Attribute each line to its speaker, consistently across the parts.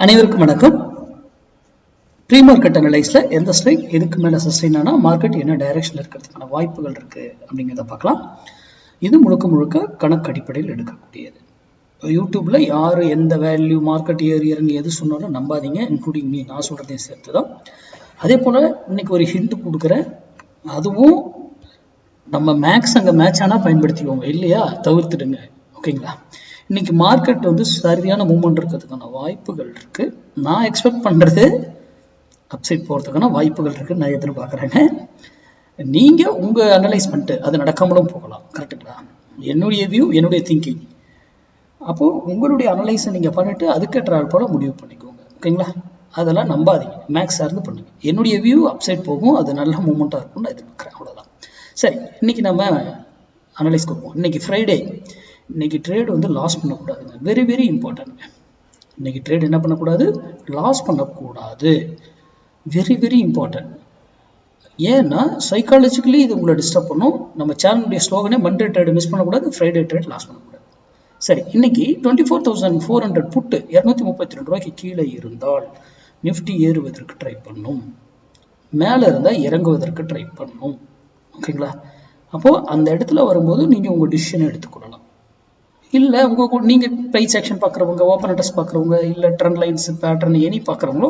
Speaker 1: அனைவருக்கும் வணக்கம். Pre market அனலைஸ்ல எந்த ஸ்ட்ரைக் எதுக்கு மேல சஸ்டெயின் ஆனா மார்க்கெட் என்ன டைரக்ஷன்ல இருக்கிறதுக்கான வாய்ப்புகள் இருக்கு அப்படிங்கிறத பார்க்கலாம். இது முழுக்க முழுக்க கணக்கு அடிப்படையில் எடுக்கக்கூடியது. யூடியூப்ல யாரு எந்த வேல்யூ மார்க்கெட் ஏறி இறங்கி எது சொன்னாலும் நம்பாதீங்க, இன்க்ளூடிங் மீ, நான் சொல்றதையும் சேர்த்துதான். அதே போல இன்னைக்கு ஒரு ஹிண்ட் கொடுக்குறேன், அதுவும் நம்ம மேக்ஸ் அங்கே மேட்ச் ஆனால் பயன்படுத்திக்கோங்க, இல்லையா தவிர்த்துடுங்க. ஓகேங்களா? இன்னைக்கு மார்க்கெட் சரியான மூவ்மெண்ட் இருக்கிறதுக்கான வாய்ப்புகள் இருக்கு. நான் எக்ஸ்பெக்ட் பண்றது அப்சைட் போறதுக்கான வாய்ப்புகள் இருக்கு நான் எதிர்பார்க்குறேங்க. நீங்க உங்க அனலைஸ் பண்ணிட்டு அது நடக்காமலும் போகலாம். கரெக்டுங்களா? என்னுடைய வியூ, என்னுடைய திங்கிங். அப்போ உங்களுடைய அனலைஸை நீங்க பண்ணிட்டு அதுக்கு ட்ராவல் போல முடிவு பண்ணிக்கோங்க. ஓகேங்களா? அதெல்லாம் நம்பாதீங்க, மேக்ஸ் சார்ந்து பண்ணுங்க. என்னுடைய வியூ அப்சைட் போகும், அது நல்ல மூவ்மெண்ட்டாக இருக்கும்னு நான் எதிர்பார்க்குறேன். அவ்வளோதான். சரி, இன்னைக்கு நம்ம அனலைஸ் கொடுப்போம். இன்னைக்கு ஃப்ரைடே. இன்னைக்கு ட்ரேட் லாஸ் பண்ணக்கூடாதுங்க. Very very important. இன்னைக்கு ட்ரேட் என்ன பண்ணக்கூடாது? லாஸ் பண்ணக்கூடாது. Very very important. ஏன்னா சைக்காலஜிக்கலி இது உங்களை டிஸ்டர்ப் பண்ணும். நம்ம சேனலுடைய ஸ்லோகனே மண்டே ட்ரேட் மிஸ் பண்ணக்கூடாது, ஃப்ரைடே ட்ரேட் லாஸ் பண்ணக்கூடாது. சரி, இன்னைக்கு 24,400 புட்டு 232 ரூபாய்க்கு கீழே இருந்தால் நிஃப்டி ஏறுவதற்கு ட்ரை பண்ணும், மேலே இருந்தால் இறங்குவதற்கு ட்ரை பண்ணும். ஓகேங்களா? அப்போ அந்த இடத்துல வரும்போது நீங்க உங்க டிசிஷனை எடுத்துக்கொள்ளலாம். இல்லை நீங்கள் ப்ரைஸ் ஆக்ஷன் பார்க்குறவங்க, ஓப்பன் அட்ரஸ் பார்க்குறவங்க, இல்லை ட்ரெண்ட் லைன்ஸ் பேட்டர்ன் எனி பார்க்குறவங்களோ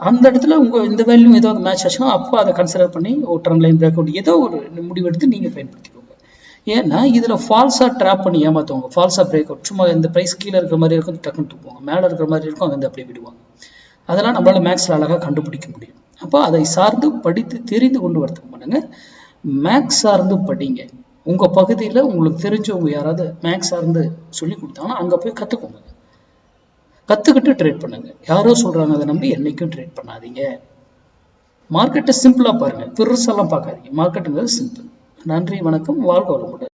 Speaker 1: அந்த இடத்துல இந்த வேல்யூ ஏதாவது மேட்ச் ஆச்சுன்னா அப்போ அதை கன்சிடர் பண்ணி ட்ரெண்ட் லைன் பிரேக் அவுட் ஏதோ ஒரு முடிவெடுத்து நீங்கள் பயன்படுத்திக்கோங்க. ஏன்னா இதில் ஃபால்ஸாக ட்ராப் பண்ணி ஏமாற்றுவாங்க. ஃபால்ஸாக பிரேக் அவுட், சும்மா இந்த ப்ரைஸ் கீழே இருக்கிற மாதிரி இருக்கும் டக்குன்னு தூக்குவாங்க, மேலே இருக்கிற மாதிரி இருக்கும் அங்கே அப்படியே விடுவாங்க. அதெல்லாம் நம்மளால மேக்ஸில் அழகாக கண்டுபிடிக்க முடியும். அப்போ அதை சார்ந்து படித்து தெரிந்து கொண்டு வரதுக்கு பண்ணுங்க. மேக்ஸ் சார்ந்து படிங்க. உங்க பகுதியில் உங்களுக்கு தெரிஞ்சவங்க யாராவது மேக்ஸ் சார்ந்து சொல்லி கொடுத்தாங்கன்னா அங்கே போய் கற்றுக்கோங்க. கற்றுக்கிட்டு ட்ரேட் பண்ணுங்க. யாரோ சொல்றாங்க அதை நம்பி என்னைக்கும் ட்ரேட் பண்ணாதீங்க. மார்க்கெட்டை சிம்பிளாக பாருங்க, பெருசெல்லாம் பார்க்காதீங்க. மார்க்கெட்டுங்கிறது சிம்பிள். நன்றி, வணக்கம், வாழ்க வளமுடன்.